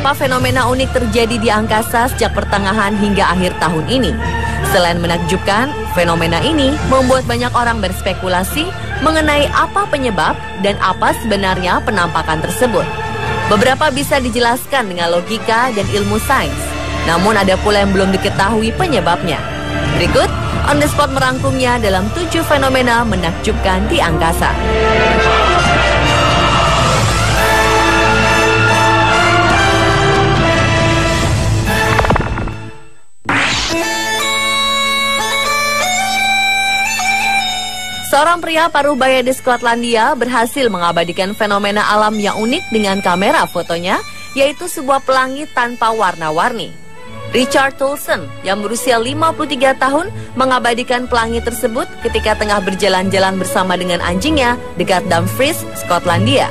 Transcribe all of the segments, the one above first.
beberapa fenomena unik terjadi di angkasa sejak pertengahan hingga akhir tahun ini. Selain menakjubkan, fenomena ini membuat banyak orang berspekulasi mengenai apa penyebab dan apa sebenarnya penampakan tersebut. Beberapa bisa dijelaskan dengan logika dan ilmu sains, namun ada pula yang belum diketahui penyebabnya. Berikut, On The Spot merangkumnya dalam 7 fenomena menakjubkan di angkasa. Seorang pria paruh baya di Skotlandia berhasil mengabadikan fenomena alam yang unik dengan kamera fotonya, yaitu sebuah pelangi tanpa warna-warni. Richard Tolson yang berusia 53 tahun mengabadikan pelangi tersebut ketika tengah berjalan-jalan bersama dengan anjingnya dekat Dumfries, Skotlandia.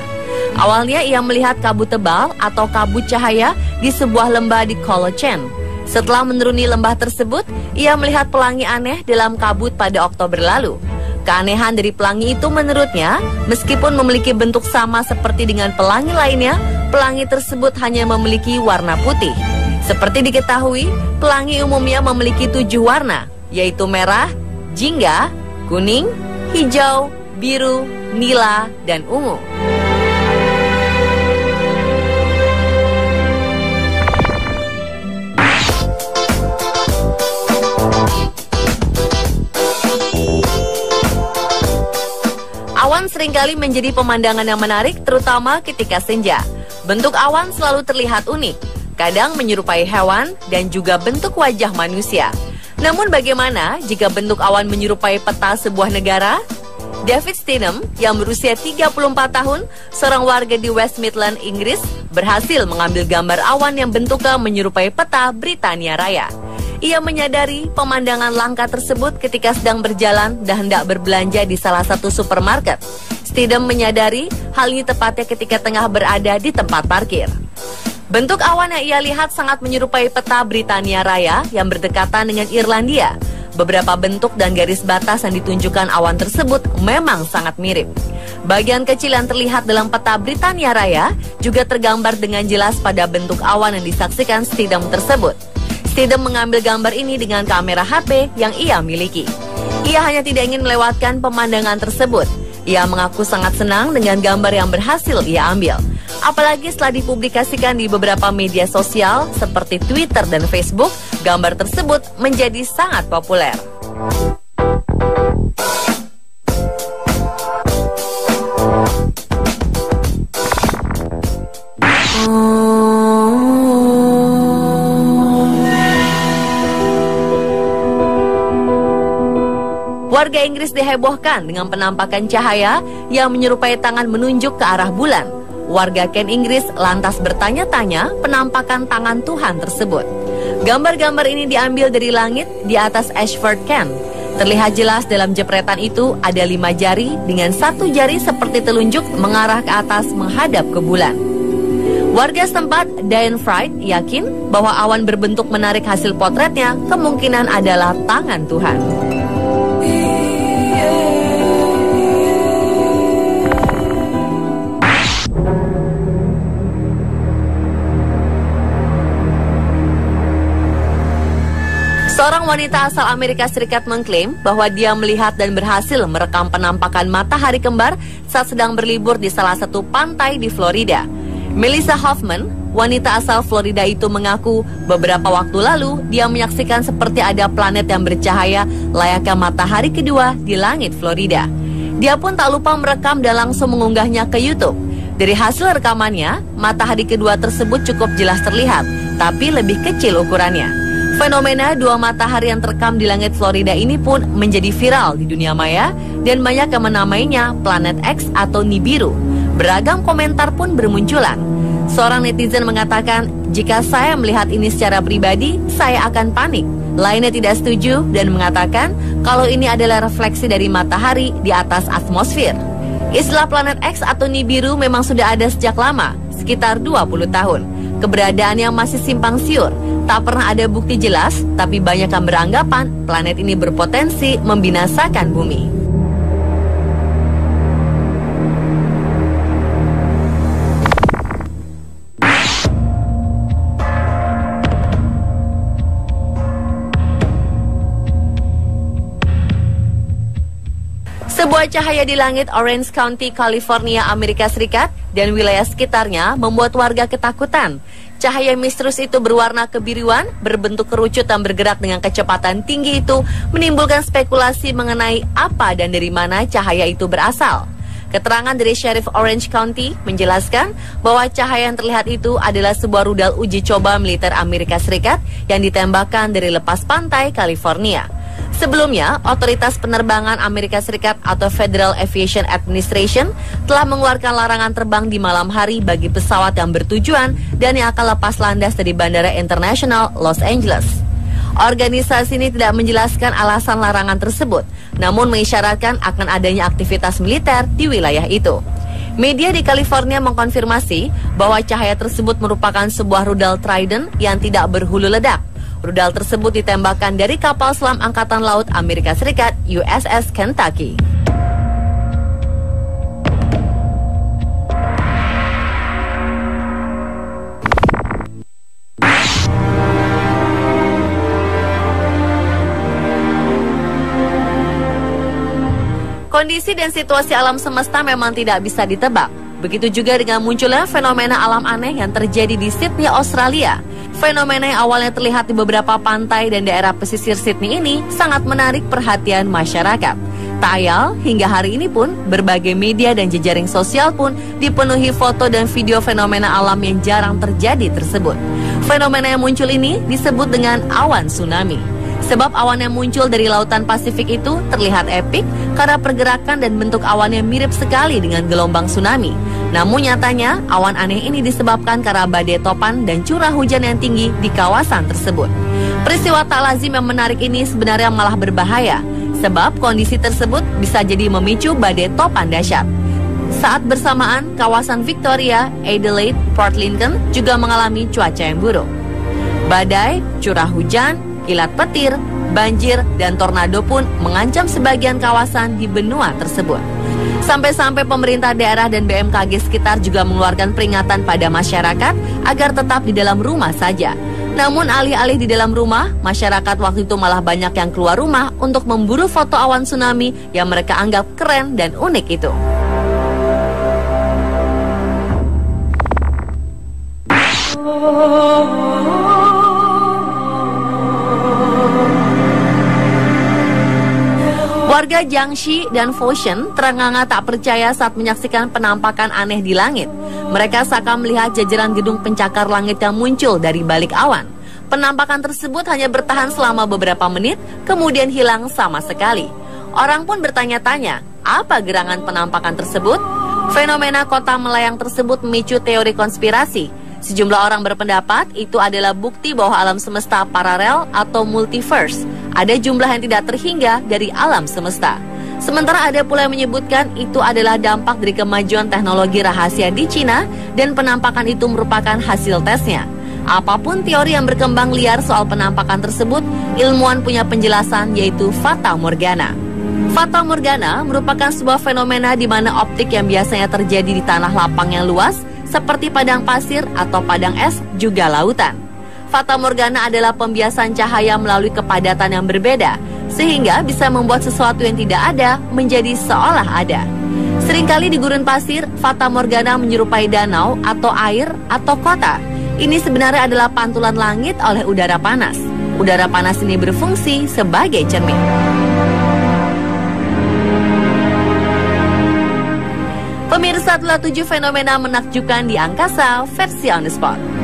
Awalnya ia melihat kabut tebal atau kabut cahaya di sebuah lembah di Colochen. Setelah menuruni lembah tersebut, ia melihat pelangi aneh dalam kabut pada Oktober lalu. Keanehan dari pelangi itu menurutnya, meskipun memiliki bentuk sama seperti dengan pelangi lainnya, pelangi tersebut hanya memiliki warna putih. Seperti diketahui, pelangi umumnya memiliki 7 warna, yaitu merah, jingga, kuning, hijau, biru, nila, dan ungu. Awan seringkali menjadi pemandangan yang menarik, terutama ketika senja. Bentuk awan selalu terlihat unik, kadang menyerupai hewan dan juga bentuk wajah manusia. Namun bagaimana jika bentuk awan menyerupai peta sebuah negara? David Stidham yang berusia 34 tahun, seorang warga di West Midlands, Inggris, berhasil mengambil gambar awan yang bentuknya menyerupai peta Britania Raya. Ia menyadari pemandangan langka tersebut ketika sedang berjalan dan hendak berbelanja di salah satu supermarket. Stidham menyadari hal ini tepatnya ketika tengah berada di tempat parkir. Bentuk awan yang ia lihat sangat menyerupai peta Britania Raya yang berdekatan dengan Irlandia. Beberapa bentuk dan garis batas yang ditunjukkan awan tersebut memang sangat mirip. Bagian kecil yang terlihat dalam peta Britania Raya juga tergambar dengan jelas pada bentuk awan yang disaksikan Stidham tersebut. Stidham mengambil gambar ini dengan kamera HP yang ia miliki. Ia hanya tidak ingin melewatkan pemandangan tersebut. Ia mengaku sangat senang dengan gambar yang berhasil ia ambil. Apalagi setelah dipublikasikan di beberapa media sosial seperti Twitter dan Facebook, gambar tersebut menjadi sangat populer. Warga Inggris dihebohkan dengan penampakan cahaya yang menyerupai tangan menunjuk ke arah bulan. Warga Kent, Inggris lantas bertanya-tanya penampakan tangan Tuhan tersebut. Gambar-gambar ini diambil dari langit di atas Ashford, Kent. Terlihat jelas dalam jepretan itu ada 5 jari dengan 1 jari seperti telunjuk mengarah ke atas menghadap ke bulan. Warga setempat, Diane Fried, yakin bahwa awan berbentuk menarik hasil potretnya kemungkinan adalah tangan Tuhan. Seorang wanita asal Amerika Serikat mengklaim bahwa dia melihat dan berhasil merekam penampakan matahari kembar saat sedang berlibur di salah satu pantai di Florida. Melissa Hoffman, wanita asal Florida itu mengaku beberapa waktu lalu dia menyaksikan seperti ada planet yang bercahaya layaknya matahari kedua di langit Florida. Dia pun tak lupa merekam dan langsung mengunggahnya ke YouTube. Dari hasil rekamannya, matahari kedua tersebut cukup jelas terlihat, tapi lebih kecil ukurannya. Fenomena 2 matahari yang terekam di langit Florida ini pun menjadi viral di dunia maya dan banyak yang menamainya planet X atau Nibiru. Beragam komentar pun bermunculan. Seorang netizen mengatakan, jika saya melihat ini secara pribadi, saya akan panik. Lainnya tidak setuju dan mengatakan kalau ini adalah refleksi dari matahari di atas atmosfer. Istilah planet X atau Nibiru memang sudah ada sejak lama, sekitar 20 tahun. Keberadaannya masih simpang siur. Tak pernah ada bukti jelas, tapi banyak yang beranggapan planet ini berpotensi membinasakan bumi. Sebuah cahaya di langit Orange County, California, Amerika Serikat dan wilayah sekitarnya membuat warga ketakutan. Cahaya misterius itu berwarna kebiruan, berbentuk kerucut dan bergerak dengan kecepatan tinggi itu menimbulkan spekulasi mengenai apa dan dari mana cahaya itu berasal. Keterangan dari Sheriff Orange County menjelaskan bahwa cahaya yang terlihat itu adalah sebuah rudal uji coba militer Amerika Serikat yang ditembakkan dari lepas pantai California. Sebelumnya, Otoritas Penerbangan Amerika Serikat atau Federal Aviation Administration telah mengeluarkan larangan terbang di malam hari bagi pesawat yang bertujuan dan yang akan lepas landas dari Bandara Internasional Los Angeles. Organisasi ini tidak menjelaskan alasan larangan tersebut, namun mengisyaratkan akan adanya aktivitas militer di wilayah itu. Media di California mengkonfirmasi bahwa cahaya tersebut merupakan sebuah rudal Trident yang tidak berhulu ledak. Rudal tersebut ditembakkan dari kapal selam Angkatan Laut Amerika Serikat USS Kentucky. Kondisi dan situasi alam semesta memang tidak bisa ditebak. Begitu juga dengan munculnya fenomena alam aneh yang terjadi di Sydney, Australia. Fenomena yang awalnya terlihat di beberapa pantai dan daerah pesisir Sydney ini sangat menarik perhatian masyarakat. Tak ayal, hingga hari ini pun berbagai media dan jejaring sosial pun dipenuhi foto dan video fenomena alam yang jarang terjadi tersebut. Fenomena yang muncul ini disebut dengan awan tsunami. Sebab awan yang muncul dari lautan Pasifik itu terlihat epik karena pergerakan dan bentuk awannya mirip sekali dengan gelombang tsunami. Namun nyatanya awan aneh ini disebabkan karena badai topan dan curah hujan yang tinggi di kawasan tersebut. Peristiwa tak lazim yang menarik ini sebenarnya malah berbahaya, sebab kondisi tersebut bisa jadi memicu badai topan dahsyat. Saat bersamaan, kawasan Victoria, Adelaide, Port Lincoln juga mengalami cuaca yang buruk. Badai, curah hujan, kilat petir, banjir, dan tornado pun mengancam sebagian kawasan di benua tersebut. Sampai-sampai pemerintah daerah dan BMKG sekitar juga mengeluarkan peringatan pada masyarakat agar tetap di dalam rumah saja. Namun alih-alih di dalam rumah, masyarakat waktu itu malah banyak yang keluar rumah untuk memburu foto awan tsunami yang mereka anggap keren dan unik itu. Warga Jiangxi dan Foshan terengah-engah tak percaya saat menyaksikan penampakan aneh di langit. Mereka seakan melihat jajaran gedung pencakar langit yang muncul dari balik awan. Penampakan tersebut hanya bertahan selama beberapa menit, kemudian hilang sama sekali. Orang pun bertanya-tanya, apa gerangan penampakan tersebut? Fenomena kota melayang tersebut memicu teori konspirasi. Sejumlah orang berpendapat itu adalah bukti bahwa alam semesta paralel atau multiverse. Ada jumlah yang tidak terhingga dari alam semesta. Sementara ada pula yang menyebutkan itu adalah dampak dari kemajuan teknologi rahasia di Cina dan penampakan itu merupakan hasil tesnya. Apapun teori yang berkembang liar soal penampakan tersebut, ilmuwan punya penjelasan yaitu Fata Morgana. Fata Morgana merupakan sebuah fenomena di mana optik yang biasanya terjadi di tanah lapang yang luas seperti padang pasir atau padang es juga lautan. Fata Morgana adalah pembiasan cahaya melalui kepadatan yang berbeda, sehingga bisa membuat sesuatu yang tidak ada menjadi seolah ada. Seringkali di gurun pasir, Fata Morgana menyerupai danau atau air atau kota. Ini sebenarnya adalah pantulan langit oleh udara panas. Udara panas ini berfungsi sebagai cermin. Pemirsa, telah 7 fenomena menakjubkan di angkasa versi On The Spot.